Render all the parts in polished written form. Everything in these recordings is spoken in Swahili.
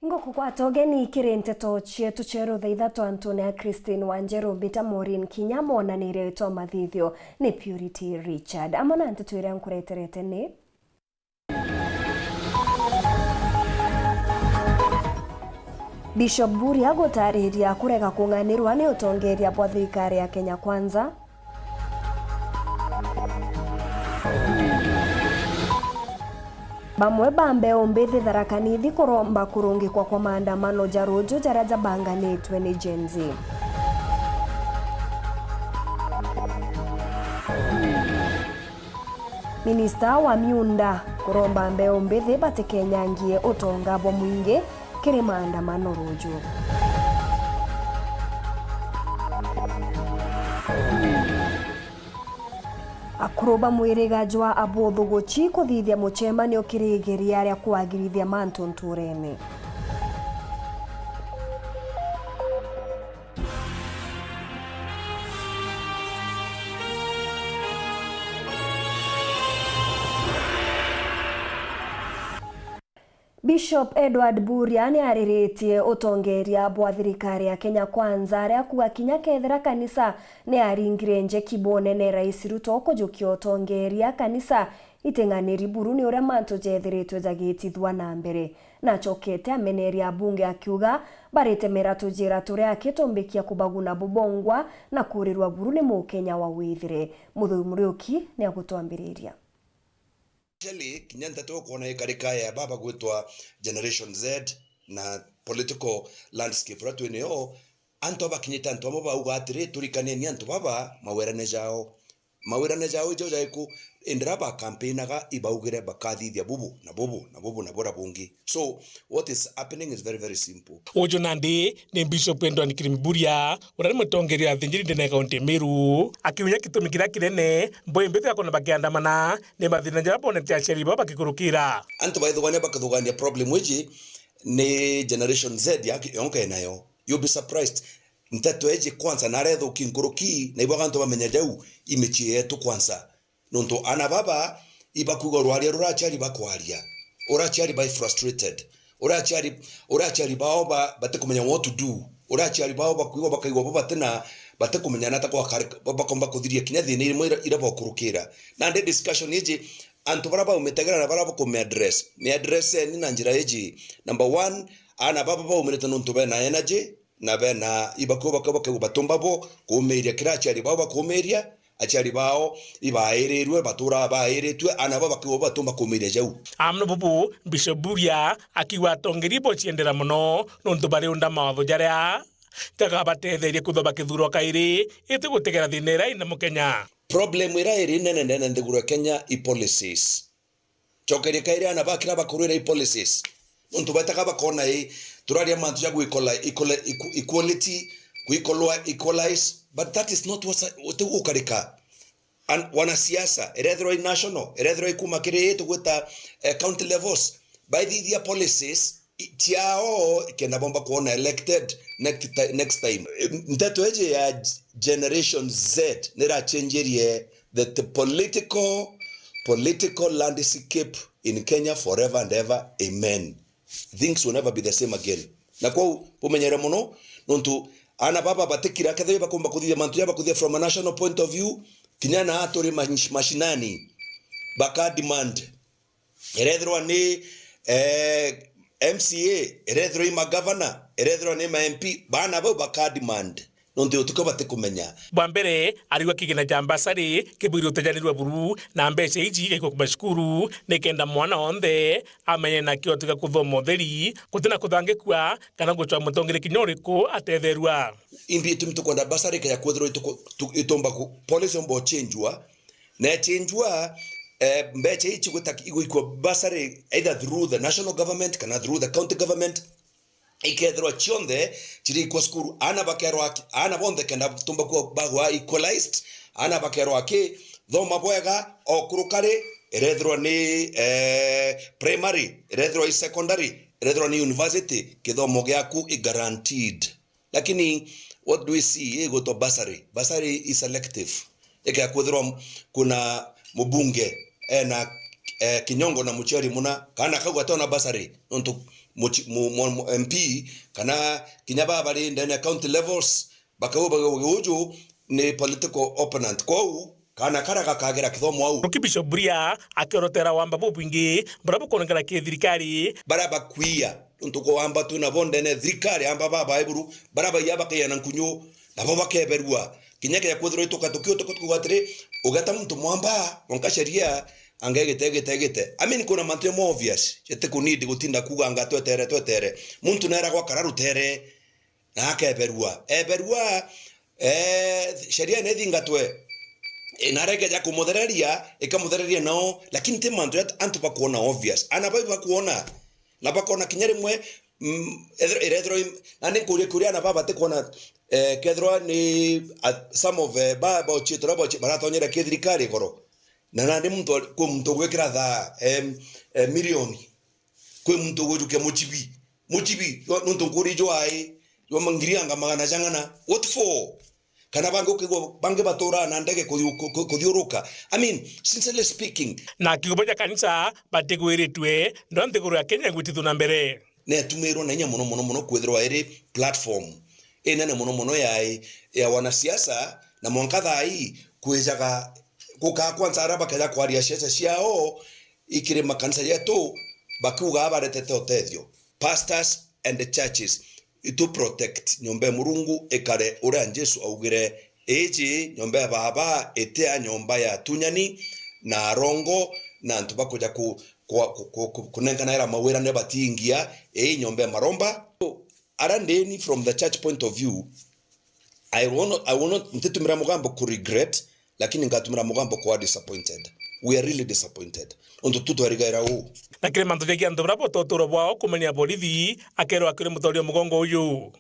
Ngoko kwa togeni kirente to chietu chero thaithato Antonia Christine Wanjeru Bita Maureen Kinyamo na nire to mathithio ni Purity Richard amona ntutwire nkureterete ni Bishop Buri agotariria kurega kunganirwa ni utongeria bwa thirikari ya Kenya Kwanza. Bamwe bambe ombethi tharakanithi kuromba kurungikwa kwa maandamano jarojo jaraja banganitwe ni Gen Z. Minista wa miunda kuromba mbeo mbethi batekenyangie utonga bwa mwingi kiri maandamano rojo. Akuroba mwirigaji wa Abothuguchi kuthithia muchemanio kirigeria aria kwagirithia mantu nturene. Bishop Edward Buria ni ariritie utongeria bwa thirikari ya Kenya Kwanza aria kuga kinya kethera kanisa ni aringire nje kibone ne Rais Ruto kujukio utongeria kanisa itenganiri buru ni uria mantu jethiritwe jagitithwa na mbere na chokete ameneria bunge akiuga barite meratu jira turia akitombekia kubaguna bubongwa na kurirwa buru ni mukenya wa withire Muthuri Muriuki ni agutwambiriria. Kinyanta to kona ikarika ya baba gwitwa Generation Z na political landscape ratu eneo anto bakinyita anto baba ugatire turikane ni anto baba mawerane jao ijo jaiku endraba campaignaga ibaugire bakathithia bubu na bora bungi. So what is happening is very, very simple. Ojo nandi ni Bishop Edward Kirimburia urari mutongeria thinjiri ndene kaunti Meru akiunya kitumi kira kirene mboye mbethi akona bakiandamana ni mathina njara bone tiacheri baba kikurukira anto by the one bakathugania problem wiji ni Generation Z yonka nayo. You'll be surprised. Nteto eje kwanza naretho kinkuruki na ibo ganto bamenya jau imichi yetu kwanza nonto ana baba ibakugo rwari rurachari bakwaria urachari by frustrated urachari baoba batekumenya what to do urachari baoba kuigo bakaigo batena batekumenya nata kwa baba komba kuthiria kinya thini rimwe irabo kurukira na nde discussion eje anto baraba umetegera na baraba ko me address ni na njira eje. Number 1 ana baba ba umereta nonto bena energy na bena ibakuba batumba bo kumeria kirachari baba kumeria achari bao ibaererwe batura baeretwe anaba bakiwo batumba kumeria jau amno bubu Bishop Buria akiwa tongeri bo chiendera muno nonto bari unda mawatho jaria tagabatetheria kuthoba kithuro kairi ite gutegera thinera ina mukenya problem ira iri nene ndiguro Kenya i policies chokeri kairi anaba kira bakurira i policies nonto bataka bakona turaria mantu jagu equality equalize, but that is not what ukarika and wanasiasa erethro national erethro kumakire yetu gweta county levels by the policies tiao kena bomba kuona elected next time nteto eje ya Generation Z nera changerie the political landscape in Kenya forever and ever. Amen. Things will never be the same again. Na kwa pumenyere muno nontu ana baba batekira kethe bakomba kuthia mantu ya bakuthia from a national point of view kinyana atori mashinani baka demand erethro ni MCA erethro ma governor erethro ni ma MP bana bo baka demand nontu utuko batekumenya bwambere ariwa kigina jambasari kibwiro tajanirwa buru na mbese iji iko kubashukuru nekenda mwana onthe amenye na kiotika kuthomo theri kutina kuthange kwa kana guchwa mutongere kinyoriko athetherwa imbi tumtukonda basari kaya kwethro itomba policy mbo changewa na changewa mbeche ichi gutaki igiko basari either through the national government kana through the county government ikethro chionde chiri kwa skuru ana bonde kenda tumba kwa bagwa equalized ana bakero ake thoma bwega okurukare erethro ni primary erethro is secondary erethro ni university kithomo gyaku i guaranteed lakini what do we see ego to basari is selective eka kwethro kuna mubunge na Kinyongo na Muchari muna kana kau atona basari onto MP kana kinyaba bari ndene county levels bakawo ni political opponent kwao kana karaga kagera kithomo au Kibisho Bria akerotera wamba bubingi brabo konengera ke thirikari baraba kuia ntuko wamba tuna bonde ne thirikari amba baba eburu baraba yaba kayana nkunyo nabo bakeberua kinyake ya kwethro itoka tukio twatire ugata muntu mwamba onka sheria angegete kuna mantu mo obvious chete kunidi gutinda kuga anga twetere muntu nera gwa kararu tere na akeberua sheria nethingatwe inareke ya kumothereria ikamothereria nao lakini te mantu antu bakuona obvious ana baba kuona na bakona kinyere mwe erethro nani kuria na baba te kuona kethro ni some of baba chitro baratonyera kithirikari goro na nani muntu ku muntu gwekira tha milioni ku muntu gujuke muchibi muntu kurijo ai yo mangirianga magana jangana what for kana bange batora na ndege kuthiuruka. I mean, sincerely speaking, na kigoboja kanisa bategwiritwe ndonthiguru ya Kenya gwitithu na mbere ne tumero na nya muno kwethirwa iri platform ina muno ya wanasiasa na mwankathai kwejaga kuka kwanza araba kaja kwaria siasa ciao ikire makanisa yetu bakuga abaretete otethio pastors and the churches to protect nyombe murungu ekare ura Jesu augire eji nyombe ya baba etea nyomba ya tunyani na rongo na ntubakuja kunengana era mawera ne batingia nyombe maromba. So, arandeni from the church point of view I will not ntetumira mugambo ku regret lakini ngatumira mugambo kwa disappointed. We are really disappointed. Onto tuto arigaira u. Na kile mantu ya kianto brabo totoro bwao kumenya bolithi akero akire mutorio mugongo uyu.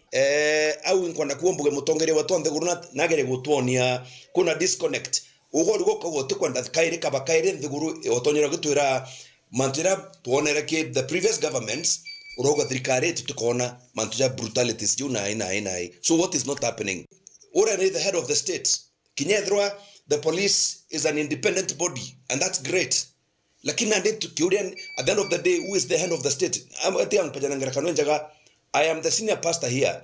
Au nkwana kuombuge mutongere watonde guruna nagere gutonia kuna disconnect. Ugo rugo ko tukwanda kaire kabakaire nthiguru otonyera gutwira mantira tuonera ke the previous governments uroga thirikari tukona mantuja brutalities juna ina. So what is not happening? Ora the head of the state. Kinyedrwa the police is an independent body and that's great. Lakini ande tukiurian at the end of the day who is the head of the state? I am the senior pastor here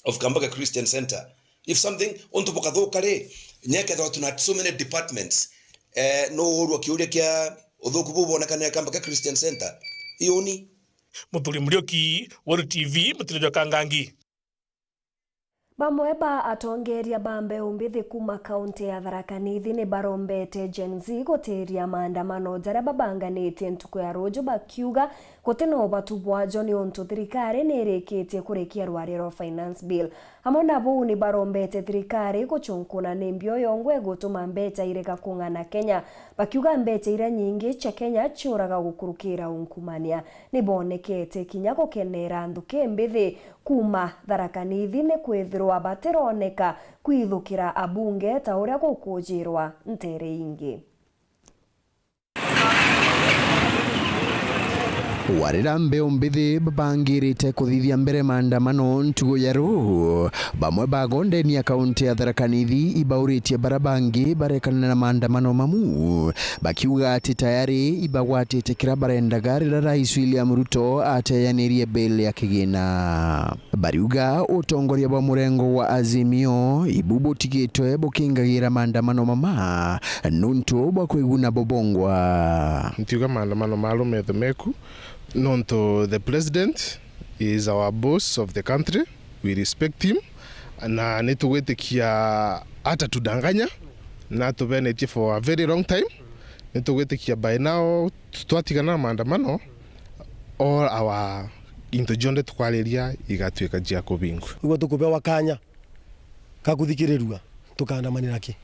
of Kambaga Christian Center. If something onto pokadho kare nyaka tuna so many departments no uru kiuria kia odhokubu bonekana Kambaga Christian Center ioni Muthuri Murioki Wori TV mutirijo kangangi. Bamwe ba atongeria bambe umbithi kuma kaunti ya Tharaka Nithi ni barombete Gen Z goteria maandamano jaria babanganitie ntuku ya rojo bakiuga gutino batubwa John onto thirikari nireketie kurekia rwariro finance bill. Hamona bu ni barombete thirikari guchunkuna nembio yongwe gutuma mbeta ireka kungana Kenya bakiuga mbeta ira nyingi cha Kenya churaga gukurukira unkumania ni bonekete kinya gukenera nduke mbithi kuma Tharaka Nithi ne kwethirwa bateroneka kwithukira abunge ta uria gukujirwa ntere ingi. Warira mbeo mbithi babangirite kuthithia mbere maandamano ntugo ya ruhu bamwe bagondeni ya kaunti ya Tharaka Nithi ibauritie barabangi barekana na maandamano mamu bakiuga ati tayari ibagwatite kira barenda gari la Rais William Ruto ateyanirie bill ya kigina. Bariuga utongoria bwa murengo wa Azimio ibubu tigitwe bukingagira maandamano mama nuntu bwa kwiguna bobongwa. Ntiuga maandamano malume meku nonto the president is our boss of the country, we respect him na nituwetikia hata tudanganya na tubenetie for a very long time nituwetikia by now twatigana maandamano all our intojonde tukwaleria igatuika jia kubingu igo tukubewa kanya kakuthikirerua tukandamanira ki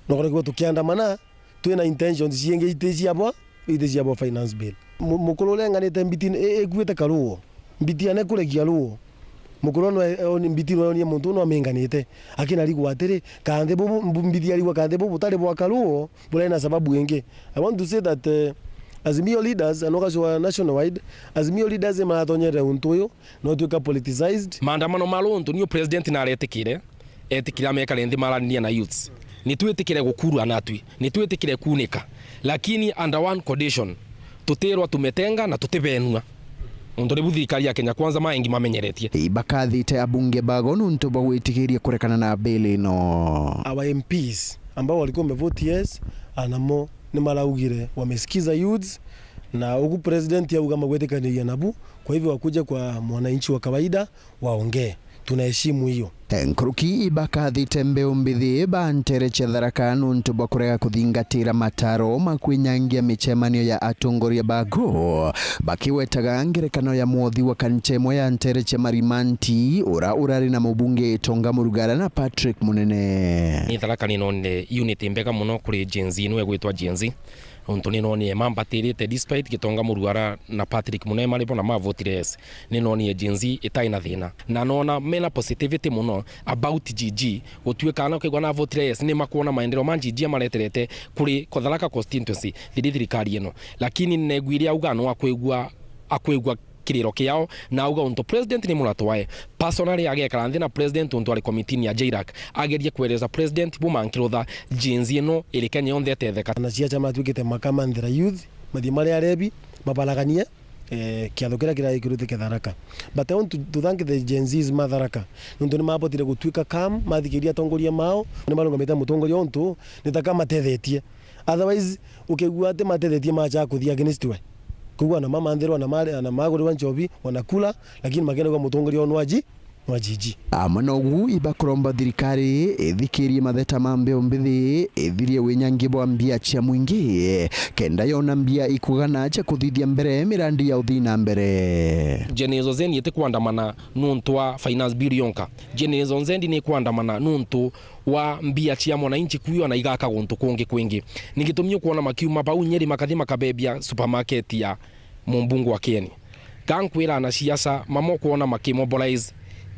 nogore go tukiandamana twina intentions cienge itezi abo finance bill mukuru lenganite mbitini egwete karuo mbitiane kuregia ruo mukuru no mbiti no ni muntu no menganite akina ligwa atiri kande bubu mbiti aliwa kande bubu tari bwa karuo bulena sababu yenge. I want to say that Azimio leaders anoka national wide Azimio leaders maratonyere untuyo no tuka politicized maandamano malonto niyo president na aretikire etikira meka lendi marania na youths nitwetikire gukuru anatwi nitwetikire kunika lakini under one condition, tutirwa tumetenga na tutibenua undu ni thirikari ya Kenya Kwanza maingi mamenyeretie. Ibakathite abunge bago nuntu bagwitikiria kurekana na bili no. Our MPs ambao walikuwa wamevote yes anamo ni malaugire wamesikiza youths na huku president ya ugama gwetekania nabu, kwa hivyo wakuja kwa mwananchi wa kawaida waongee, tunaheshimu hiyo. Nkuruki ibakathite mbeu mbithi bantereche Tharaka nuntu bwa kurega kuthingatira mataro makwinyangia michemanio ya atongoria bago bakiwetaga ngerekano ya mwothi wa kanchemo ya ntereche Marimanti urari na mubunge Tonga Murugara na Patrick Munene. Ni Tharaka ni none unity mbega muno kuri Gen Z nwe gwitwa Gen Z untu ni none mambatirite despite Gitonga Murugara na Patrick Munene maripo na mavotire yes ni none Gen Z itaina thina na nona mena positivity muno about GG gutuika na kigwa na votire yes ni makuona maendeleo ma GG amareterete kuri Tharaka constituency thirikari ino, lakini negwiria uga no akwigwa kiriro kiao na auga unto president ni murato wae personally agekara nthi na president unto ali committee ya JIRAC agerie kueleza president bumankirotha jinzi ino iri Kenya yonthe tetheka na cia chama twikite makamanthira youth mathi mari arebi mabalaganie kiatho kira kirutike Tharaka, but I want to thank the Gen Z's Tharaka nundu ni mabotire gutwika kam mathikiria tongoria mao ni marungamite mutongoria untu nitaka matethetie, otherwise ukigua ate matethetie macha kuthia against we kugua na mama ndero na magori wa njobi wanakula, lakini magene kwa mutongoria onu waji wajiji amanogu ibakromba thirikari ithikirie matheta mambe mbithi ithirie winyangi bwa mbia cia mwingi kenda yona mbia ikugana cha kuthithia mbere mirandi ya uthina mbere. Generation Zendi yete kuandamana nuntu wa finance bill yonka. Generation Zendi ni kuandamana nuntu wa mbia cia mwananchi kuyo na igaka guntu kungi kwingi. Ningitumio kuona makiuma bau Nyeri makathi makabebia supermarket ya Mumbungu wa Kieni. Gankwira na siasa mamo kuona makimobilize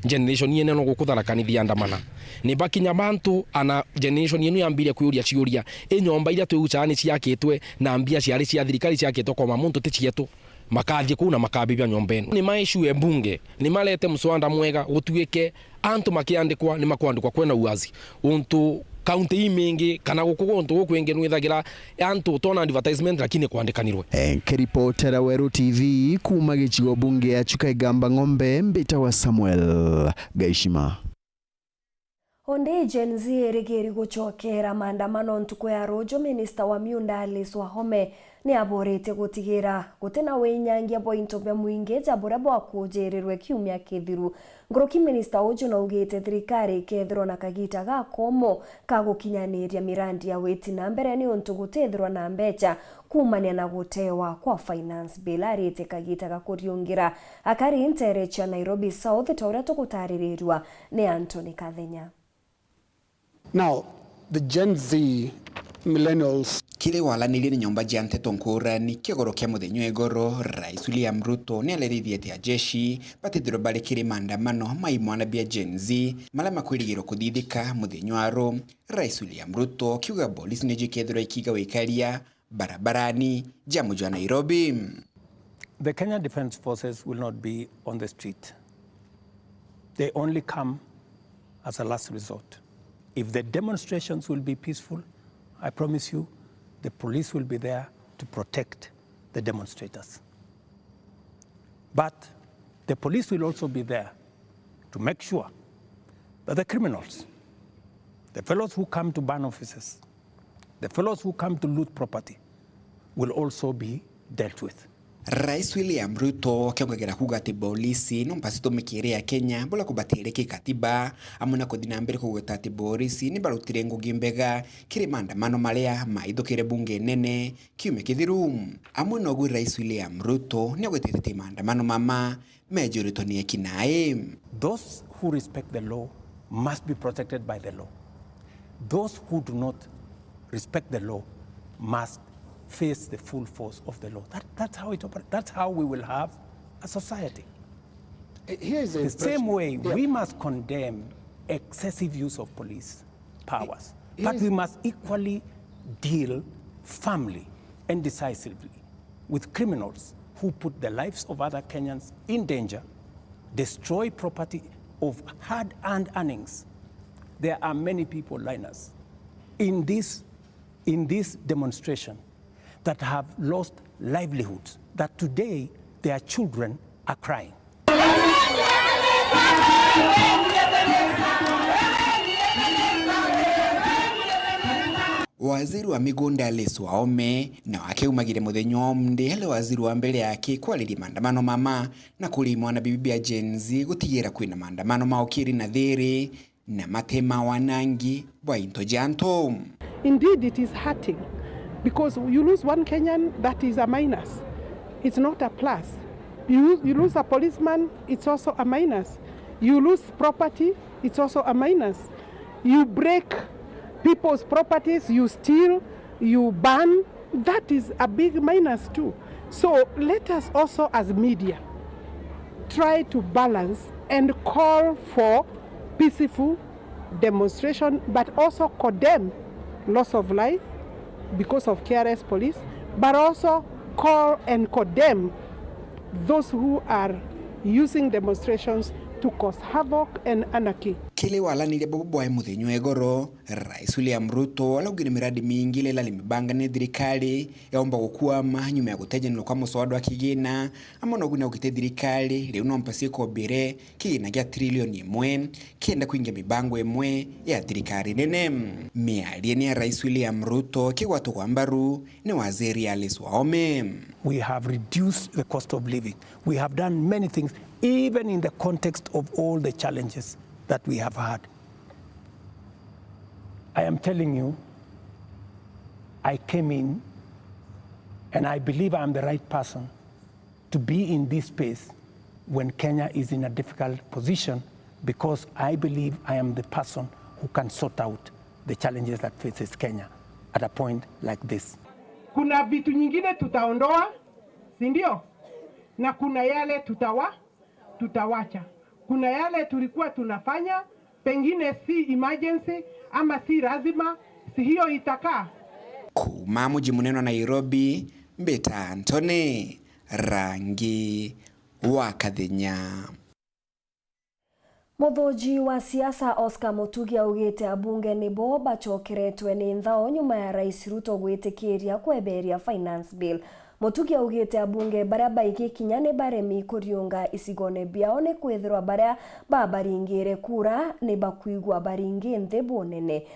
generation yene no gukutharakanithi andamana ni bakinya bantu ana generation yenu yambire kuyuria ciuria enyomba iria twuchani ciakitwe na mbia ciari cia thirikari ciakitwe kwa muntu ticietu makathie kuna makabibia nyombenu ni maishu ebunge ni malete mswanda mwega gutuike antu makiandikwa ni makwandikwa kwena uazi untu county imingi kana gukuguntu gukwenge nwithagira antu tona advertisement lakini kwandikanirwe. Kiripotera Weru TV kuma gichigo bunge ya Chukaigamba Ng'ombe Mbita wa Samuel Gaishima. Onde Gen Z erigeri guchokera maandamano ntuko ya rojo minister wa miunda Alice Wahome ni aborete gutigira gutena wenyangia pointo bya muinge jabora bwa kujerirwe kiumya kithiru ngoroki minister uju na ugite thirikari kethiro na kagita ga komo kagukinyaniria mirandi ya weti na mbere ni untu gutethirwa na mbecha kumania na gutewa kwa finance bill arite kagita ga kuriungira akari interecha Nairobi South tauria tukutaririrwa ni Anthony Kathenya. Now, the Gen Z millennials kile walanire ni nyomba jante tonkura ni kigoro kia muthenyo egoro Rais William Ruto ni alerithie ya jeshi batithiro bari kiri maandamano maimwana bia Gen Z mala makwirigiro kuthithika muthenyo aro Rais William Ruto kiuga polisi ni jikethiro ikiga wikaria barabarani jamu jwa Nairobi. The Kenya Defence Forces will not be on the street. They only come as a last resort. If the demonstrations will be peaceful, I promise you, the police will be there to protect the demonstrators. But the police will also be there to make sure that the criminals, the fellows who come to burn offices, the fellows who come to loot property, will also be dealt with. Rais William Ruto kiongera kuga ati polisi no mpasito mikire ya Kenya bola kubatire kikatiba amuna kuthina mbere kugota ati polisi ni barutire ngugi mbega kiri maandamano maria maithukire bunge nene kiume kithiru amuna ogu Rais William Ruto ni gwetete maandamano mama mejorito ni ekinae. Those who respect the law must be protected by the law. Those who do not respect the law must face the full force of the law. That's how it operates. That's how we will have a society. Here's the same way we must condemn excessive use of police powers, but we must equally deal firmly and decisively with criminals who put the lives of other Kenyans in danger, destroy property of hard-earned earnings. There are many people, liners, in this demonstration. that have lost livelihoods, that today their children are crying. Waziri wa migunda Alice Wahome na akiumagire muthenya omde hele waziri wa mbele yake kwaliri maandamano mama na kulimwa na bibi ya Gen Z gutigira kwina maandamano maokiri na thiri na matema wanangi bwa into janto. Indeed, it is hurting because you lose one Kenyan, that is a minus. It's not a plus. You lose a policeman, it's also a minus. You lose property, it's also a minus. You break people's properties, you steal, you burn, that is a big minus too. So let us also as media try to balance and call for peaceful demonstration, but also condemn loss of life because of careless police, but also call and condemn those who are using demonstrations to cause havoc and anarchy. Kile walanire bobo ya muthenyo egoro, Rais William Ruto alaugire miradi mingi lela limibanga ne thirikari yaomba gukwama nyuma ya gutejanirwo kwa muswada wa kigina amona guna ugite thirikari riu no mpasie ko bere kigina gya trilioni 1 kienda kuingia mibango emwe ya thirikari nene. Miarie ni Rais William Ruto kigwatu kwa mbaru ni waziri Alice Wahome. We have reduced the cost of living. We have done many things, even in the context of all the challenges that we have had. I am telling you, I came in and I believe I'm the right person to be in this space when Kenya is in a difficult position, because I believe I am the person who can sort out the challenges that faces Kenya at a point like this. Kuna vitu nyingine tutaondoa, si ndio? Na kuna yale tutawacha. Kuna yale tulikuwa tunafanya, pengine si emergency ama si lazima, si hiyo itakaa. Kuma mji munene wa Nairobi, Mbeta Antony, Rangi wa Kathenya. Muthoji wa siasa Oscar Mutugi augite abunge nibo bachokeretwe ni nthao nyuma ya Rais Ruto gwitikiria kweberia finance bill. Mutugi augite abunge baria baigi kinyane baremi kuriunga isigone biao ni kwithirwa baria babaringire kura ni bakuigwa baringi nthi bonene.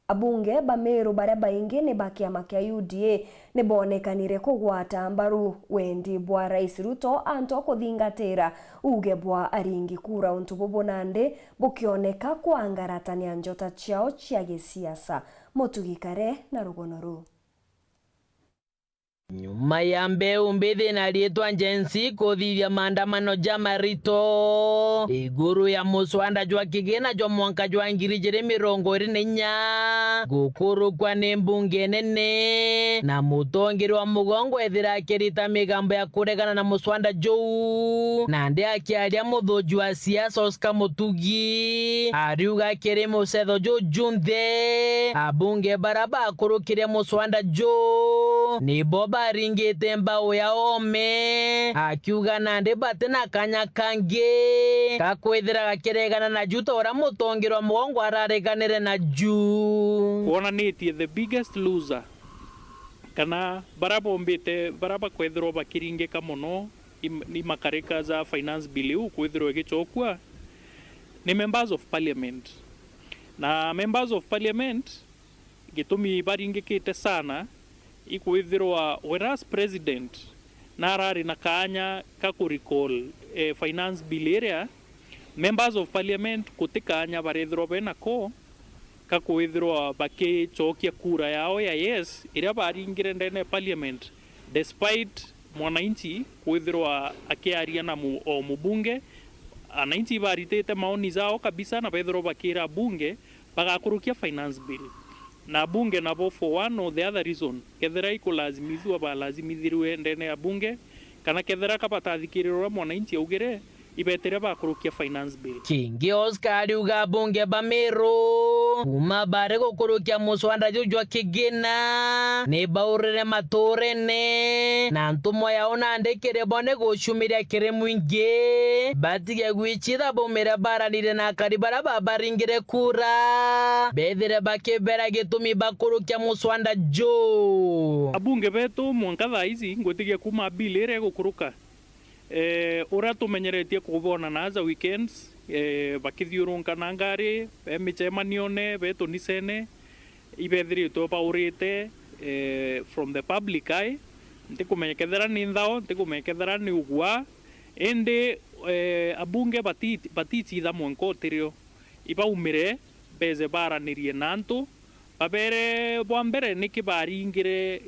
Abunge bameru baria baingi ni bakiama kia UDA ni bonekanire kugwata mbaru wendi bwa Rais Ruto anto kuthingatira uge bwa aringi kura untu bubonande bukioneka kwangaratania njota ciao cia gisiasa. Mutugi kare na rugonoru. Nyuma ya mbeu mbithi na rietwa Gen Z kuthithia maandamano jama rito iguru ya muswanda jwa kigina jwa mwanka jwa 2024 gukuru kwa ni mbunge nene na mutongiri wa mugongo ethira kirita migambo ya kuregana na muswanda jou na ndi akiaria muthoji wa siasa Oscar Mutugi ariuga kiri musetho jo junthe abunge baraba kurukire muswanda jo ni boba ringite mbao ya ome akiuga nande batena kanya kange kakwithira gakiregana na juto ora mutongirwa mugongo arareganire na ju wonanitie the biggest loser kana barabombite baraba kwithirwa bakiringika muno ni makareka za finance bill u kwithirwa gichokwa ni members of parliament na members of parliament gitumi baringikite sana ikuithirwa whereas president narari na kanya kakuricall finance bill area members of parliament kutikanya barethirwa bena ko kakuithirwa bakichokia kura yao ya yes iria baringire ndene parliament despite mwananchi kuithirwa akiaria na mubunge ananchi baritete maoni zao kabisa na bethirwa bakira bunge bagakurukia finance bill na bunge nabo for one or the other reason kethera ikulazimithwa balazimithirwe ndene ya bunge kana kethera kapatathikirira mwananchi augire ibetere bakurukia finance bill kingi Oscar uga bunge bamero kuma bare gukurukia muswanda jujwa kigina ni baurire maturene na ntumo yao nandikire bone gucumiria kiri mwingi batige gwichitha bomera baranire na karibara babaringire kura bethire bakibera gitumi bakurukia muswanda jo abunge betu mwanka thaici ngwitigia kuma bill ire gukuruka ura tumenyeretie kubona naza weekends bakithiurunka na ngari michemanione betu nisene ibethiritwo baurite from the public eye ntikumenyekethera ni nthao ntikumenyekethera ni ugwa indi abunge batititha mwenkotirio ibaumire beze baranirie nantu babere bwa mbere nikibaringire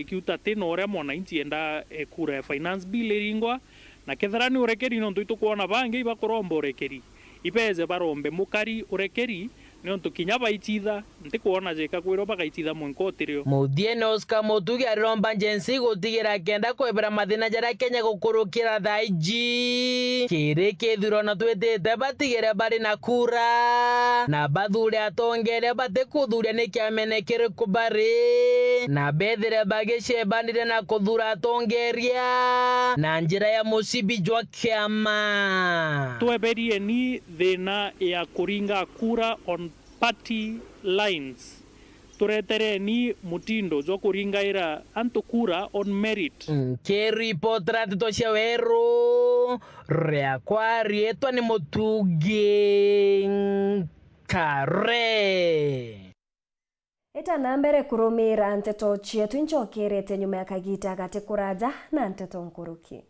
kiuta tino ore mwananchi enda kura finance bill iringwa na kethera ni urekeri no ntu kuona bange ibakoromba urekeri ibeze barombe mukari urekeri no ntu kinya baititha ntikuona jeka kwiro bagaititha mwenkotirio Mudiene Oscar Mutugi aromba njensi gutigira kenda kwebera mathina jara Kenya gukurukira thaiji kiri kithiro na twetete batigire bari na kura na bathure atongere bate kuthuria ni kiamenekere kubari na bethire bagicebanire na kuthura atongeria na njira ya musibi jwa kiama tweberie ni thina ya kuringa kura on party lines turetere ni mutindo jwa kuringaira antu kura on merit keri potrat to shawero reakwa rietwa ni Mutugi kare Eta nambere kurumira nteto chietu inchokerete nyuma ya kagita gate kuraja na nteto nkuruki.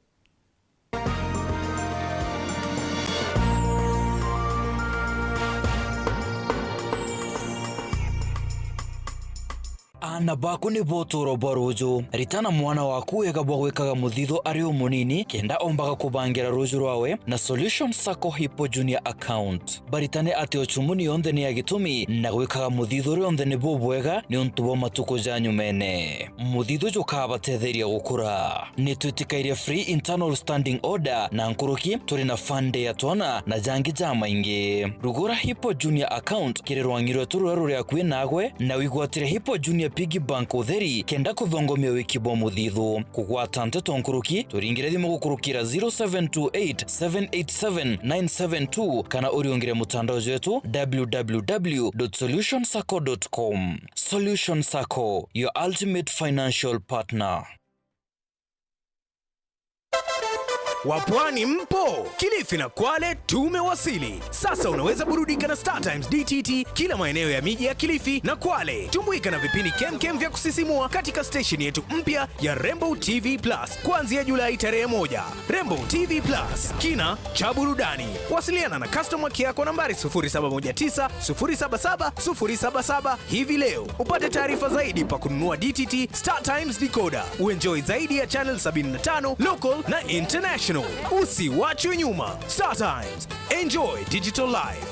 Ana baku ni botoro baruju ritana mwana waku egabwa gwikaga muthitho ari umunini kenda ombaga kubangira ruju rwawe na Solution Sacco Hipo Junior account baritane ati ochumuni yonde ni agitumi na gwikaga muthitho yonde ni bobwega ni untubo matuko janyu mene muthitho jukaba tetheria gukura ni twitikaire free internal standing order na nkuruki turi na fund ya twana na jangi jama ingi rugura Hipo Junior account kirerwangirwe tururu ya kwinagwe na wigwatire Hipo Junior Piggy Bank utheri kenda kuthongomia wiki bo muthithu kugwata nteto nkuruki turingire thimu gukurukira 0728787972 kana uriongire mutandao wetu www.solutionsacco.com. Solution Sacco, your ultimate financial partner. Wapwani mpo, Kilifi na Kwale tumewasili. Sasa unaweza burudika na Star Times DTT kila maeneo ya miji ya Kilifi na Kwale. Tumbuika na vipindi kemkem vya kusisimua katika station yetu mpya ya Rainbow TV Plus kuanzia Julai tarehe 1. Rainbow TV Plus, kina cha burudani. Wasiliana na customer care kwa nambari 0719077077 hivi leo. Upate taarifa zaidi pa kununua DTT Star Times decoder. Uenjoy zaidi ya channel 75 local na international. Usiwachwe nyuma. Star Times. Enjoy digital life.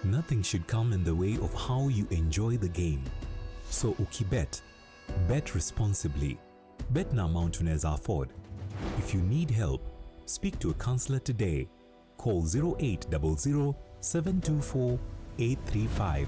Nothing should come in the way of how you enjoy the game. So Ukibet, bet responsibly. Bet na amount unaweza afford. If you need help, speak to a counselor today. Call 0800 724 835.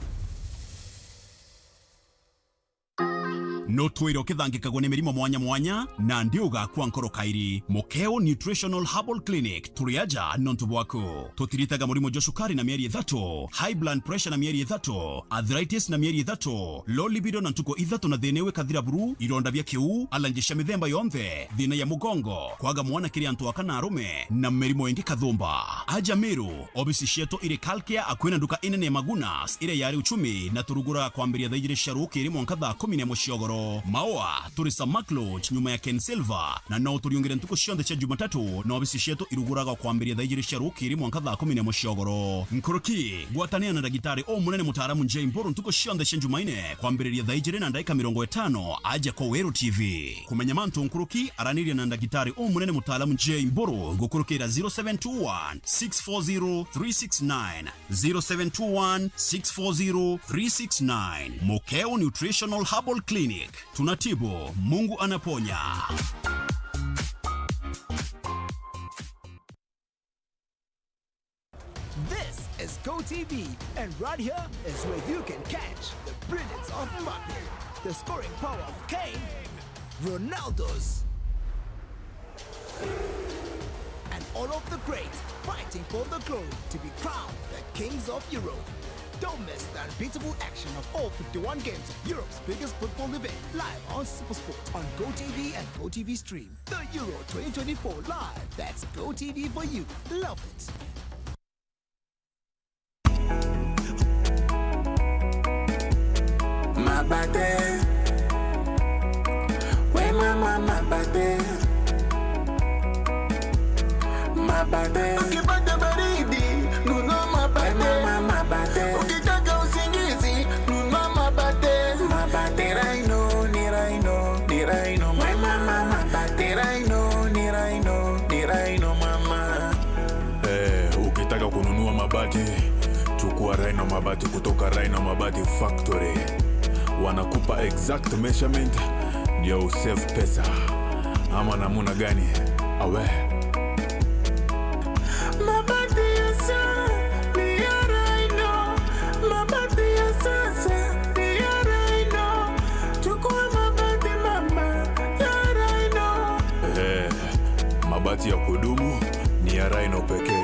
no twiro kithangikagwo ni mirimo mwanya mwanya na ndiuga kwa nkoro kairi Mokeo Nutritional Herbal Clinic turiaja nontu bwako tutiritaga murimo jo sukari na mieri 3 high blood pressure na mieri 3 arthritis na mieri 3 low libido na ntuko ithatu na thinewe kathira buru ironda bya kiu alanjisha mithemba yonthe thina ya mugongo kwaga mwana kiri antu akana arume na mirimo ingi kathumba aja Meru obisi cietu iri Kalkia akwina nduka inene Magunas ire yari uchumi na turugura kwambiria thaijire sharuki iri mwanka thaa 10 muciogoro maoa turisa Macloch nyuma ya Ken Silva na no turiungire ntuko cionthe cia Jumatatu na obisi cietu iruguraga kwambiria thaijire sharuki iri mwanka thaa 10 muciogoro Nkoroki gwatania na ndagitari o munene mutaaramu Jane Mburu ntuko cionthe cia Jumaine kwambiriria thaijire na ndaika 50 aja kwa Weru TV kumenya mantu Nkoroki araniria na ndagitari o munene mutaaramu Jane Mburu gukurukira 0721 640 369 0721 640 369 Mokeo Nutritional Herbal Clinic. Tunatibu, Mungu anaponya. This is GoTV, and right here is where you can catch the brilliance of Mbappe, the scoring power of Kane, Ronaldo's, and all of the greats fighting for the glory to be crowned the kings of Europe. Don't miss the unbeatable action of all 51 games of Europe's biggest football event live on SuperSport on GoTV and GoTV Stream. The Euro 2024 live. That's GoTV for you. Love it. My body, where my body, my body. Okay, but the baridi, no my body, my body. Okay, kaka usingizi, no my body, my body. Ni raino, my mama, my body. Ni raino, mama. Ukitaka kununua mabati, chukua Rhino Mabati kutoka Rhino Mabati Factory. Wanakupa exact measurement ndio usave pesa. Ama namuna gani? Awe. Mabati ya sasa ni ya Rhino. Mabati ya sasa ni ya Rhino. Chukua mabati mama ya Rhino. Mabati ya kudumu ni ya Rhino pekee.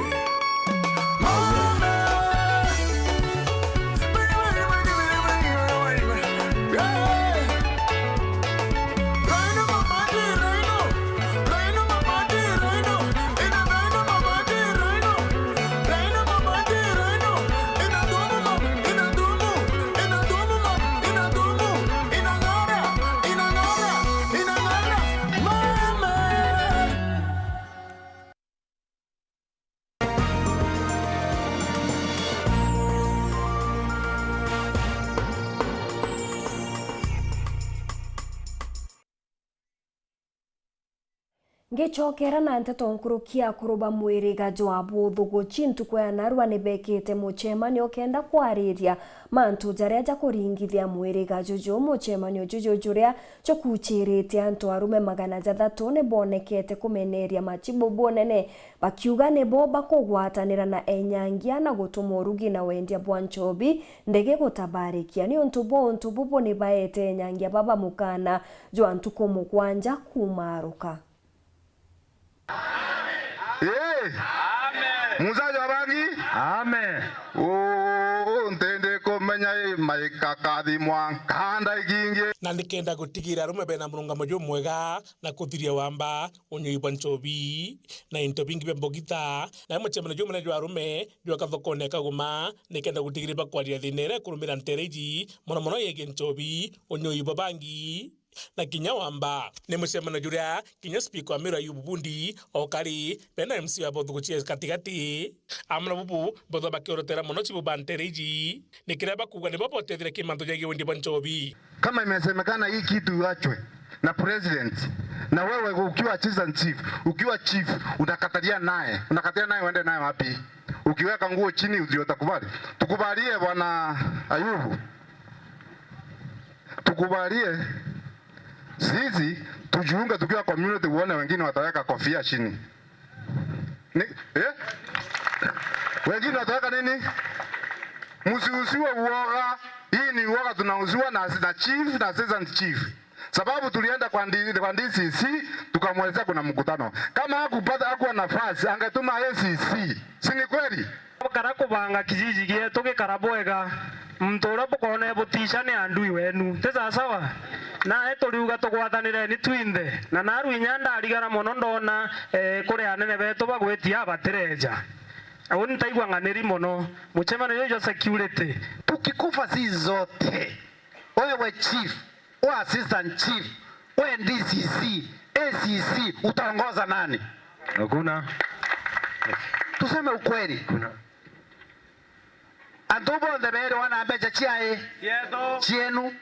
Ngechokera na nteto nkurukia kuruba mwiriga jwabu thugu chintu kwa narwa nebekete muchemanio kenda kwariria mantu jaria ja kuringithia mwiriga juju muchemanio juju juria chokuchirite antu arume 300 ne bonekete kumeneria machibo bonene bakiuga nebo bakugwatanira na enyangia na gutuma urugi na wendia bwanchobi ndege gutabarikia ni untu bubo ni baete enyangia baba mukana jwa ntuko mukwanja kumaruka. Musaja bangi? Amen. Oh, ntende komenya maikakathi mwankanda igingi. Na nikenda gutigira rume bena murungamo jo mwega na kuthiria wamba unyuiba nchobi na into bingi bembogita na muchemana jo mwana jo rume jo kathokone kaguma nikenda gutigira kwaria thinere kurumira ntereji mono yege nchobi unyuiba bangi na kinya wamba ne musemana juria kinya speaker wa Mira Yububundi okari pena MC wa bodhu kuchia katikati amna bubu bodho bakiorotera mono chibu bantereji nikiraba kuga ne bopote thire kimanto jage wendi banchobi kama imesemekana hii kitu achwe na president na wewe ukiwa chief unakatalia naye uende naye wapi? Ukiweka nguo chini ndio utakubali? Tukubalie bwana Ayubu, tukubalie sisi tujiunge tukiwa community, uone wengine wataweka kofia chini. Wengine wataweka nini? Msiusiwe uoga. Hii ni uoga tunauziwa na chief na assistant chief. Sababu tulienda kwa DCC tukamwelezea kuna mkutano. Kama hakuwa nafasi angetuma ACC. Si ni kweli? Karakubanga kijiji gietu gikaraboega mtura bukone butishane andui wenu teza sawa na eturiuga tugwatanire ni twinde na naru inyanda arigara mono ndona kuri anene betu bagwetia batireja au nitaigwa nganeri mono muchemano yoyo security tukikufa sisi zote, wewe chief, wewe assistant chief, wewe DCC, ACC, utaongoza nani? Hakuna. Tuseme ukweli. Antubo ndebere wana becha chiae chienu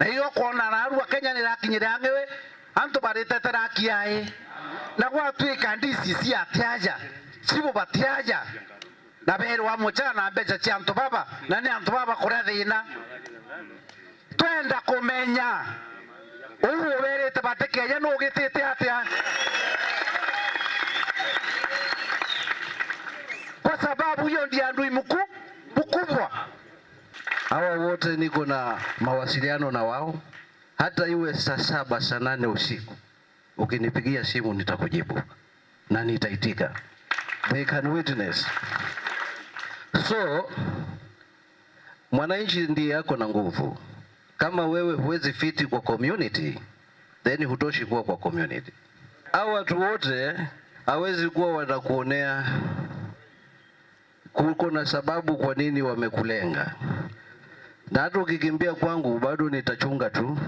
na hiyo kona na arua Kenya ni rakinyire angewe antu barete tarakiae na kwa twika DCC atiaja sibo batiaja na bere wa mocha na becha chia antu baba na ni antu baba kore thina twenda kumenya uhu berete bateke ya no gitete atia kwa sababu hiyo ndiye adui mkubwa. Hawa wote niko na mawasiliano na wao, hata iwe saa 7 saa 8 usiku ukinipigia simu nitakujibu na nitaitika. They can witness. So mwananchi ndiye yako na nguvu. Kama wewe huwezi fiti kwa community, then hutoshi kuwa kwa community. Hawa watu wote hawezi kuwa wanakuonea kuko na sababu kwa nini wamekulenga. Na hata ukikimbia kwangu bado nitachunga tu,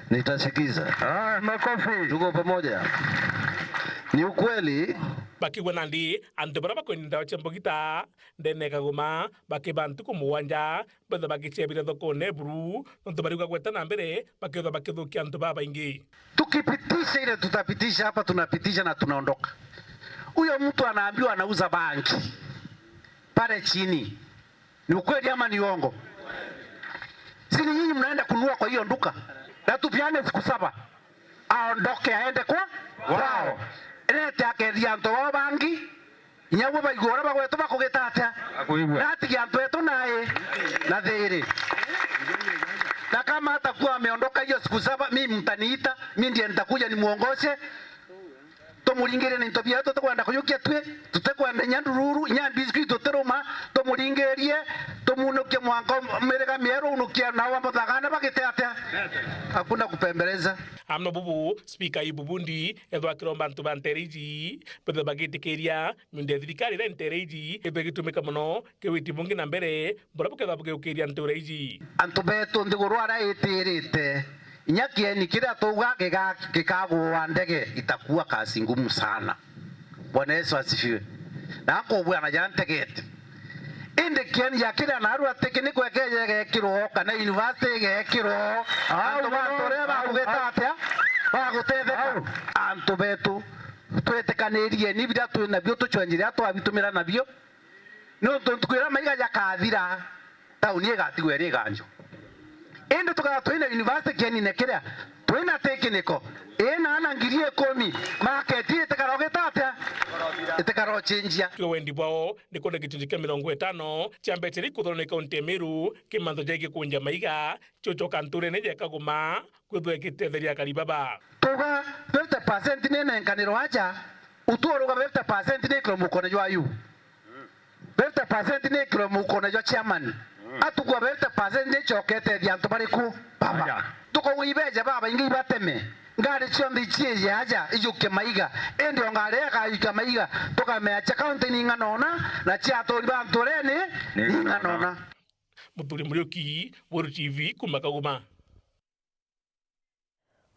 nitasikiza. Makofi. Tuko pamoja. Ni ukweli. Bakigwa nandi antu bara bakoninda wachambogita ndene kagoma bakibantu kumuwanja bada bakichebira thoko nebru ntu bari kweta na mbere bakitho bakithukia antu baba ingi. Tukipitisha ile tutapitisha hapa, tunapitisha na tunaondoka. Huyo mtu anaambiwa anauza banki pale chini, ni ukweli ama ni uongo? Sisi nyinyi mnaenda kununua kwa hiyo nduka na tupiane siku 7 aondoke aende kwa wao. Rete akeria nto wa bangi nyawo baigora bagweto bakugitata nati ya nto naye na thiri na kama atakuwa ameondoka hiyo siku 7 mimi mtaniita, mimi ndiye nitakuja nimuongoshe tomuringire ni ntobia tutakwenda kuyukia twe tutakwenda nyandururu nyambizwi tuteroma tomuringerie tomunuke mwango merega miero unukia na wa muthagana bagitata hakuna kupembeleza. Amno bubu speaker ibubundi edwa kiromba ntu banteriji bada bagitikiria minde thirikari re ntereji ebegitumika muno kewiti mungi na mbere burabu kedha bugeukiriya ntureji antu betu ndigurwara itirite nyakieni kira tuga gikagwa ndege itakuwa kazi ngumu sana. Bwana Yesu asifiwe. Na ko bwana jantegete inde kieni ya kira naru atekiniko ekeje kiro kana university gekiro antu batore bagugetatia bagutetheka antu betu twetekanirie ni bida tu nabyo tuchwanjira twabitumira nabyo no tukwira maiga yakathira tauni egatigwe ri ganjo ende tukaga twina university kieni nekira twina tekiniko ena anangirie komi market itekarogetatia itekarochenjia kyo wendi bao nikone kitunji kia 50 chambeteri kuthone kaunti Meru kimantho jege kunja maiga chocho kanture neje kagoma kwithwe kitetheria karibaba toga 50% nene nkaniro aja utuoruga 50% ne kromuko na jwa yu 50% ne kromuko na jwa chairman atukwa 50% ne chokete dianto bariku baba tuko wibeje baba ingi bateme ngari chiondi chieje aja ijuke maiga ende ngare ka maiga toka meacha county ninga nona na chia tori bantorene ninga nona. Muturi Muriuki, Wuru TV kumakaguma.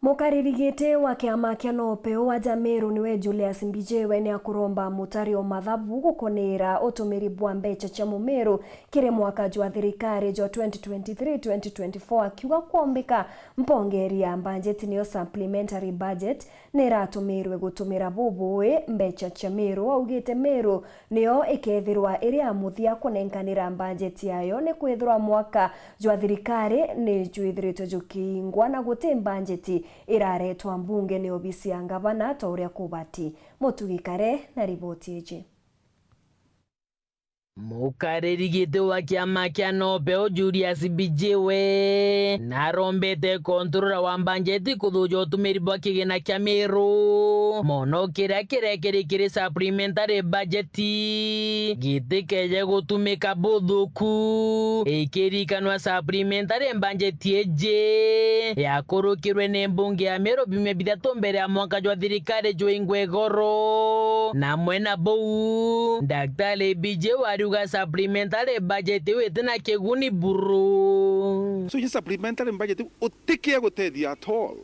Mukaririgite wa kiama kia nopeo wa Meru niwe Julius Mbijewe ni akuromba mutario mathabu gukonera utumiri bwa mbecha cha Meru kire mwaka jwa thirikari jwa 2023-2024 akiuga kuombeka mpongeri ya bajeti niyo supplementary budget niratumirwe gutumira bubuwe mbecha cha Meru augite Meru niyo ikethirwa iria muthia kunenkanira bajeti yayo ni kwithirwa mwaka jwa thirikari ni juithirite jukingwa na guti bajeti iraretwa mbunge ni obisi ya ngavana tauria kubati mutugikare na riboti eje. Mukaririgite wa kiama kia nopeo Julius Mbijewe narombete kontrola wa bajeti kuthuja utumiri bwa kigina kia Meru mono kiria kirekiri supplementary budget gitikeje gutumika buthuku ikirikanwa supplementary budget eje yakurukirwe ni mbunge ya Meru bime bithatu mbere ya mwaka jwa thirikari jwa ingwe goro na mwena bou Daktari BJ wariuga supplementary budget wetena keguni buru. So supplementary budget utikia gutedia at all.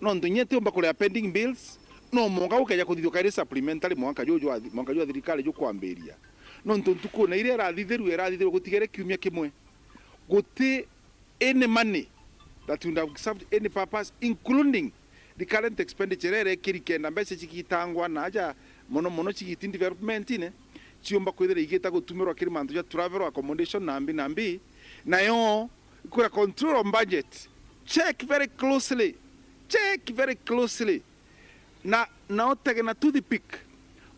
No ndunyete umba kule pending bills no monga ukeja kuthithio kaire supplementary mwaka jwa thirikari jo kwambiria. No ntuntuko na ile rathithiru gutigere kiumia kimwe. Guti any money that would have served any purpose, including the current expenditure kirikenda mbese chikitangwa na aja mono chikiti development ine chiomba kwethera igeta gutumirwa kiri mantu ya travel accommodation nambi nayo kura control on budget. Check very closely na otegena to the peak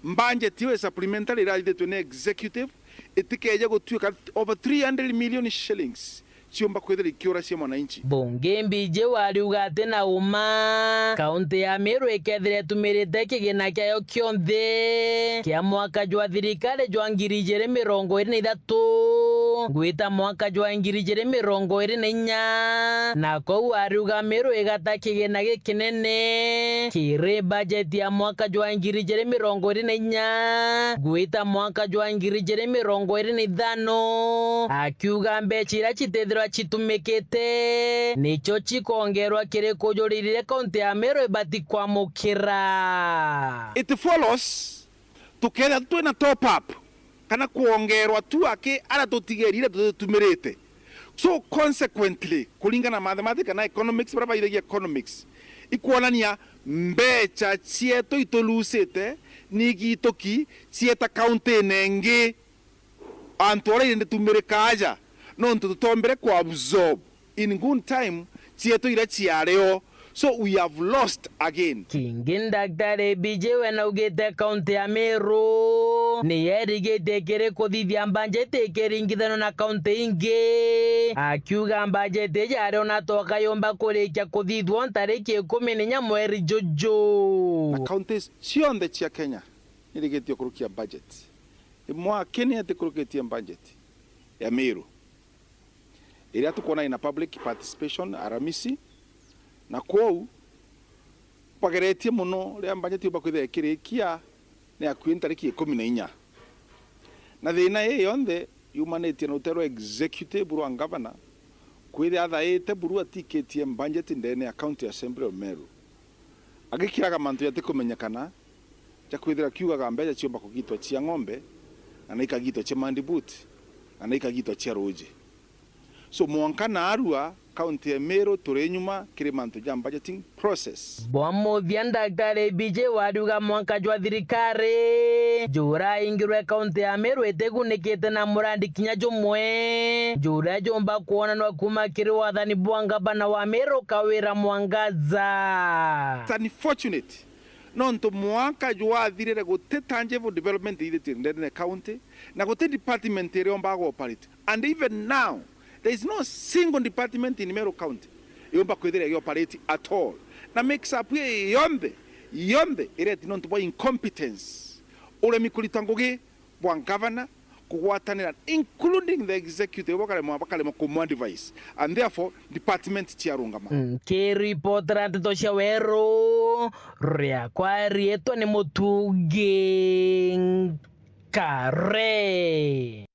budget iwe supplementary rather to an executive itikeja gutuika over 300 million shillings chiomba kwethera ikiora cia mwananchi. Bunge BJ wariuga ati na uma kaunti ya Meru ikethire tumirite kigina kyayo kionthe kia mwaka jwa thirikari jwa 2023 gwita mwaka jwa 2024 na kou wariuga Meru igata kigina gikinene kiri budget ya mwaka jwa 2024 gwita mwaka jwa 2025 akiuga mbeca iria citethirwa chitumikite nicho chikongerwa kiri kujuririre kaunti ya Meru ibati kwamukira. It follows tuketha twina top up kana kuongerwa tu ake ara tutigerire tutumirite. So consequently kulingana mathematics na economics bara baithagia economics ikuonania mbeca cietu itulusite nigitoki cieta kaunti nengi antore inde tumirikaja no tutombere kwa absorb in good time cietu ira ciareo. So we have lost again. Kingin Daktari BJ wena ugete kaunti ya Meru ni yerigete kere kuthithia budget keringithano na kaunti ingi akiuga budget yare onatoka yomba kurikia kuthithwo tariki 14 mweri Jojo. Na counties cionthe cia Kenya nirigetio kurukia budget imwa Kenya atikuruketie budget ya Meru iria tukona ina public participation aramisi na kwou pageretie muno ria budget uba kwithia kirikia ni akuin tariki 14 na thina yonthe yumanetie na utero executive buru and governor kwithia thaite buru atiketie budget ndene ya county assembly of Meru agikiraga mantu yate kumenyekana ja kwithira kiugaga mbeca ciomba kugitwa cia ng'ombe na ikagitwa cia mandibut na ikagitwa cia roje. So mwanka na arua county ya Meru turi nyuma kiri mantu ja budgeting process. Bwamuthia Daktari BJ wariuga mwanka jwa thirikari jura ingirwe kaunti ya Meru itegunikite na murandi kinya jumwe jura jomba kuona no kuma kiri wathani bwa ngavana wa Meru Kawira Mwangaza. It's unfortunate no nto mwanka jwa thirire guti tangible development ithiti ndene county na guti department iri omba go operate, and even now there is no single department in Meru County yomba kwithira operate at all. Na makes up yombe ire tino nto incompetence ule mikuritangugi bwa governor kugwatanira including the executive bakale mo command device and therefore department chiarungama. Ke reporter Antosha Wero ria kwa rieto ni Mutugi Kare.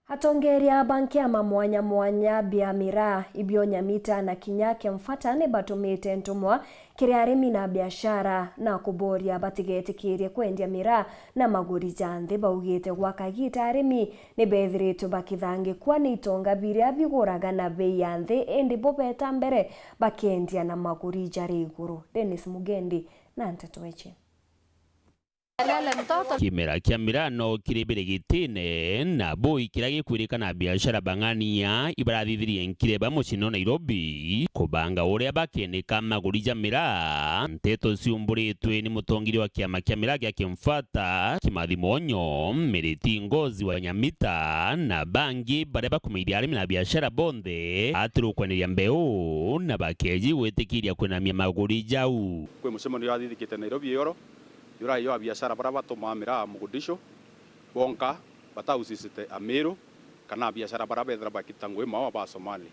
Atongeria banki ya mwanya bia mira ibionya mita na kinyake mfatane batumite ntumwa kiri arimi na biashara na kuboria batigete kirie kwendia mira na maguri janthe baugite gwakagita arimi ni bethiritu bakithange kwani itonga biria biguraga na bei yanthe endi bobeta mbere bakendia na maguri jari iguru. Dennis Mugendi na Nteto Weche. Kimera kia mirano kiribere gitine na boi kiragi kwirikana biashara bangania ibarathithirie nkireba mucino Nairobi kubanga uria bakeneka magurija mira. Nteto ciumburitwe ni mutongiri wa kiama kia mira gia Kimfata Kimathimonyo Meriti Ngozi wa Nyamita na bangi baria bakumeiria arimi na biashara bonthe aturukwanĩria mbeu na bakeji gwĩtĩkĩria kwĩnamia magurija u kwe mucemano yathithikite Nairobi yoro yura yo biashara bara batuma mira Mogadishu bonka batausisite Ameru kana biashara bara bethra bakitangwe mawa ba Somali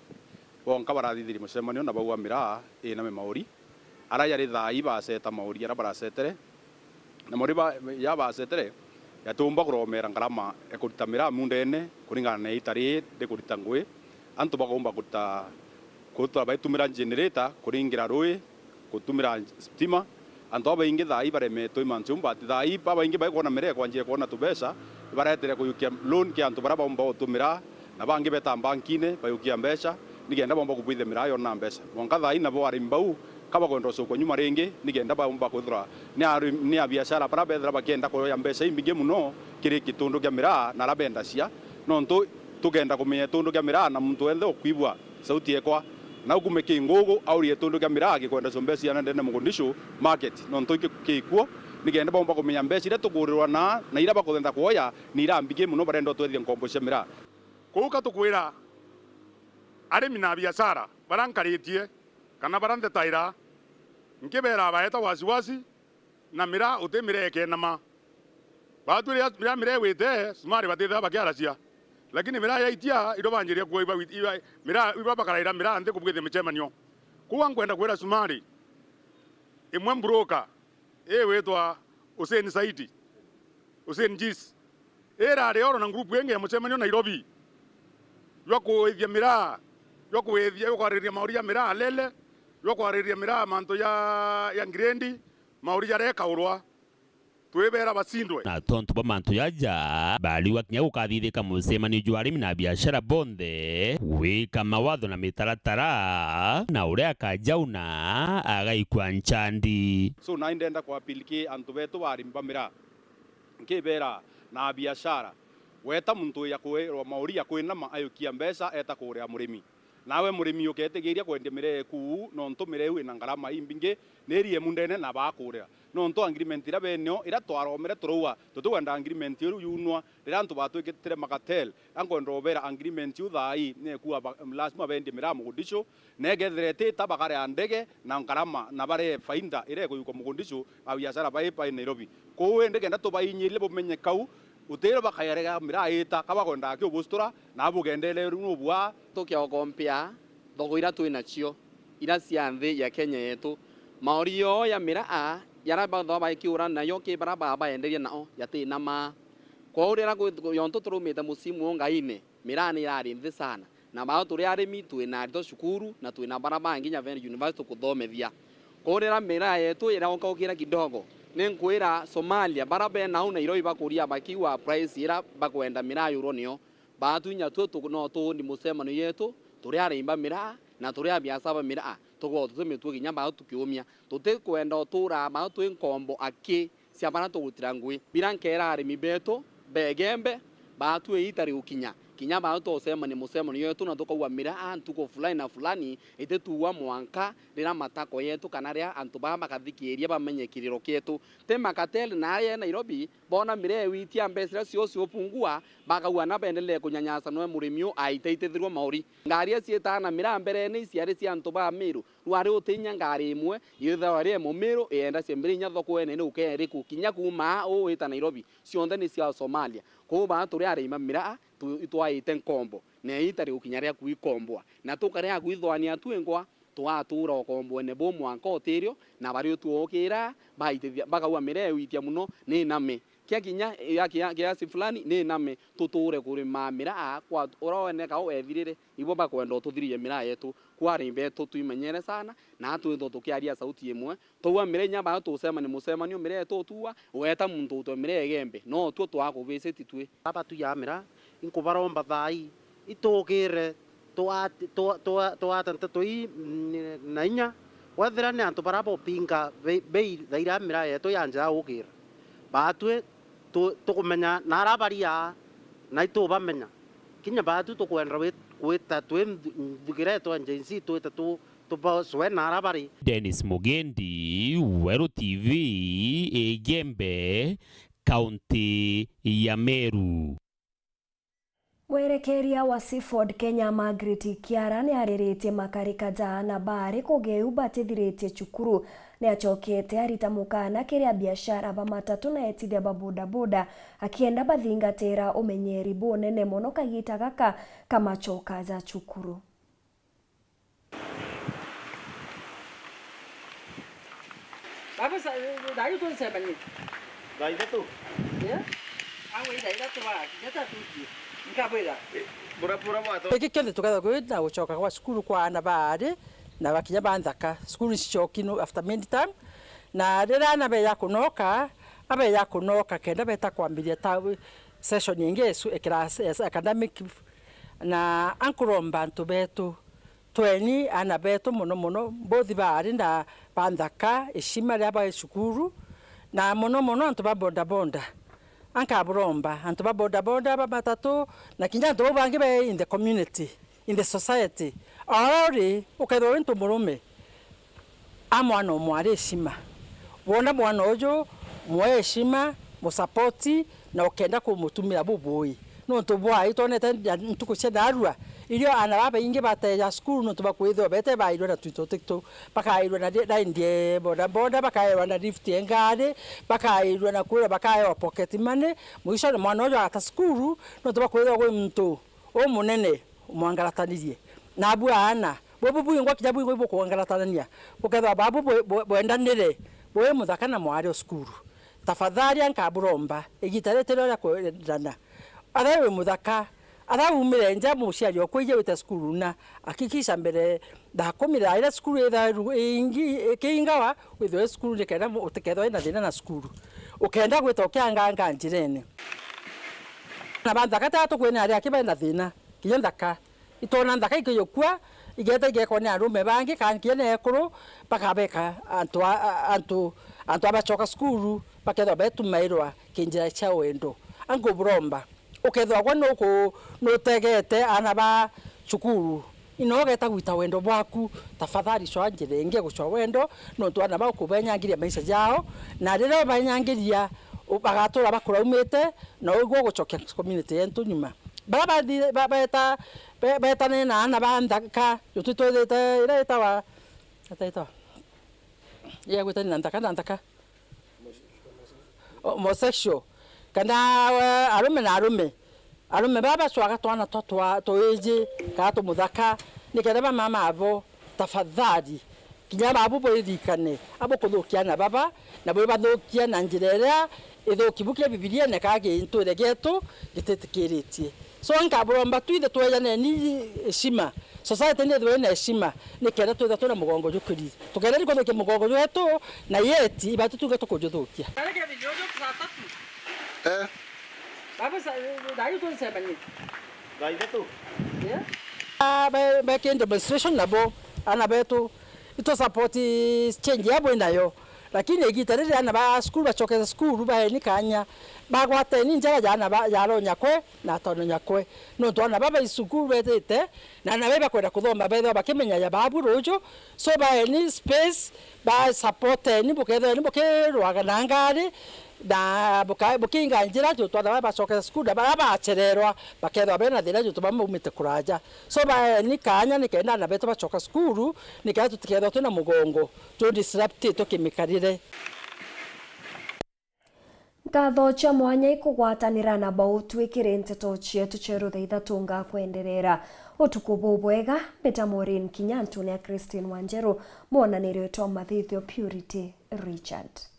bonka barathithiri mucemanio na baua mira ina me mauri ara yari thai ba seta mauri ara bara setere na moriba ya basetere yatumba kuromera ngarama ekuruta mira mundene kuringana na itari de kuruta ngwe antu bagomba kuruta baitumira generator kuringira rui kutumira stima antu abaingi thai baremetwo imanchumba thai babaingi baikona mere kwanjia kuona tubesa baretere kuyukia loan ki antu baraba bomba utumira na bangi beta bankine bayukia mbesa nigenda bomba kubwithe mirayo na mbesa mwanga thai na bo arimbau kaba kwenda soko nyuma renge nigenda bomba kuthura ni a biashara para bethra bakenda ko ya mbesa imbige muno kiri kitundu kya mira na labenda cia no ntu tugenda kumenya tundu kya mira na muntu wethe okwibwa sauti ekwa na ukumeke ngogo aurie tundu kya mira akikwenda so mbesa na ndene mugundisho market no ntu kikuo nigenda bomba kumenya mbesa ire tugurirwa na ira bakuthenda kuoya ni ira mbige muno barenda twethie nkombo cia mira kuuka tukwira arimi na biashara barankaritie kana barante taira nkibera baeta wasiwasi na mira utemire kenama batu ya mira wete smart batitha bakiaracia lakini mira ya itia ido banjiria kuiba mira iba bakaraira mira nde kubwithe michemanio kuwa nkwenda kwera smart imwe broker wetwa Hussein Saidi Hussein Jis era oro na group yenge ya michemanio Nairobi yokuithia mira yokuithia yokwariria mauria mira lele yokwariria mira manto ya ngrendi mauria reka urwa twebera basindwe na tonto ba manto yaja bali wakinya gukathithika musemani jwa arimi na biashara bonthe wika mawatho na mitaratara na uria akajauna agaikwa nchandi so na indenda kwa piliki antu betu barimba mira nkibera na biashara weta muntu ya kwirwa mauria kwina ma ayukia mbesa eta kuria murimi nawe murimi uketigiria kwendia mire ku no nto mire ina ngarama imbinge nerie mundene na bakuria no nto agreement ira benyo ira twaromere turuwa tutuganda agreement yu yunwa rira ntu batwikitire makatel angondo obera agreement yu thai ne kuwa lazima bendi mira mugundisho negetherete tabakare andege na ngarama na bare fainda ire kuyuko mugundisho abiashara bai Nairobi ko ndege ndato bayinyire bumenye kau utero bakayarega mira ita kabagonda kyo bustura na bugendele runubwa tukia okompia thogoira twina cio ira cia nthi ya Kenya yetu maurio ya mira yaraba ndo baikiura nayo ki baraba baenderia nao yatina ma kwa urira yonto turumite musimu ngaine mira ni yari nthi sana na bao turi arimi twina ndo shukuru na twina baraba nginya Valley University kuthomethia kwa urira mira yetu ira onkokira kidogo nenkwira Somalia barabe na una Nairobi bakuria bakiwa price ira bakwenda mira euro nio batunya tu no tu ni musemano yetu turi arimba mira na turi abiasaba mira tugo tumetu ginya ba tukiumia tute kwenda otura ba tu nkombo aki cia bana tugutira ngui birankera arimi beto begembe ba tu eitari ukinya kinya ba to semani musemano yetu na tukauwa mira antuko fulani na fulani ite tuwa mwanka rira matako yetu kana ria antu ba makathikiria bamenye kiriro kietu te makatel na ya Nairobi bona mire witia mbesira cio pungua bakauwa na bendele kunyanyasa no murimio aiteithirwo mauri ngari cieta na mira mbere ni ciari cia antu ba miru rwari utinya ngari imwe yitha wari emo miru enda ciembere nya thoko ene ni ukeri kukinya kuma o ita Nairobi cionthe ni cia Somalia ko ba turi arima mira twaite nkombo ne itari ukinyaria kuikombwa na tukaria kuithwania twengwa twatura okombo ne bo mwanka otirio na bari tuokira baitithia bakaua mire witia muno ni name kia kinya ya kiasi fulani ni name tuture kuri mamira kwa oroene ka wethirire ibo bakwenda tuthirie mira yetu kwa rimbe tuimenyere sana na twitho tukiaria sauti imwe tuwa mire nya ba tusema ni musemanio mire yetu tuwa weta muntu to mire gembe no tu twakubiciti twi aba tu ya mira inkubaromba thai itugire twatante tui nainya wethira ni antu barabo pinga bei thaira mira yetu yanja ukira batwe tukumenya narabaria na itubamenya kinya batu tukwenda wita twithugire twanjensi twita tubaswe narabari Dennis Mugendi, Weru TV, Egembe, County ya Meru. Mwerekeria wa Seaford Kenya Margaret Kiara ni ariritie makarika jana bari kugeu batithiritie cukuru ni achokete arita mukana kiria biashara ba matatu na etithia ba bodaboda akienda bathingatira umenyeri bonene mono kagita gaka kama choka za cukuru. Baba dayo tu sebani Daida tu. Ya. Awe daida tu ba. Jata tu. Nkabwira. Pura bwato. Kikende tukatha kwenda gucoka kwa cukuru kwa ana baari na bakinya banthaka. Cukuru cicokino after many time. Na rira ana be yakunoka, abe yakunoka kenda beta kwambiria ta session yengesu class academic na ankuromba ntu betu tweni ana betu muno bothi bari na banthaka ishima ria ba cukuru na muno antu ba bonda ankaburomba antu ba bonda ba matatu na kinya antu bangi be in the community in the society ori uketho into murume amwana omware ishima wona mwana ojo mweshima musapoti na ukenda kumutumira bubui no tubwa itonete ntuko cedarua irio ana baba inge bateja school no tuba kwitho bete bairwa na twito bakairwa na ndie boda bakairwa na lift engade bakairwa na kura bakairwa pocket money mwisho mwana ojo ata school no tuba kwitho gwe mtu o munene mwangaratanirie na abu ana bobu ingwa kijabu ingwa kuangaratania uketha babu bwendanire boye muthaka na mwari school tafadhali ankaburomba igitarete rya kwendana arawe muthaka araumire nja muciari okwije wita skuru na akikisha mbere ndakomira ira skuru ira ingi kingawa witho skuru nikenda uteketho ina thina na skuru ukenda gwita ukianganga njirene na banthaka tatu kwena ari akibenda thina kinya nthaka itona nthaka ikiyokua igeta igeko ni arume bangi kankiene ekuru bakabeka antu abachoka skuru baketho betumairwa kinjira cha wendo anguburomba ukethwa gwa no tegete ana ba cukuru inogeta gwita wendo bwaku tafadhali cwa njirenge gucwa wendo no twana ba kubenyangiria maisha yao na rero banyangiria bagatura bakuraumite na ugo gucokia community yentu nyuma baba beta na ana banthaka yututwete ireta wa ataita ya gwita ni ndaka homosexual kana arume baba cwaga twana toeje ka to muthaka nikenda ba mama abo tafadhali kinya babu boithikane abo kuthukia na baba na bo bathukia na njirera ithukibukia bibilia ne kage inture getu gitetikiritie so nkaburomba tuithe twejane ni heshima society ni thwe na heshima nikenda twithe tuna mugongo jukuri tukenda niko mugongo wetu na yeti ibatu tugeto kujuthukia Baba dayu tu sebani. Daida tu. Ya. Back in demonstration nabo ana betu ito support change yabo nayo. Lakini igitarire ana ba school bachoke school ba ni kanya. Bagwate ni njara jana ba yaro nyakwe na tono nyakwe. No to ana baba isukuru betete na na beba kwenda kuthoma betho bakimenya ya babu rojo so ba ni space ba support ni buketho ni bukerwaga na ngari da bukinga njira tu twa ba soka school da ba achererwa bakethwa bena thina tu ba mumite kuraja so ba ni kanya ni kenda na beto ba soka school ni kaya tutikethwa tuna mugongo tu disrupt to kimikarire ngatho cha mwanya ikugwatanira na bautu ikire nteto cietu ceru theitha tunga kwenderera utuku bubwega beta Maureen Kinyantu na Christine Wanjeru mwonanirio twa Mathithio Purity Richard.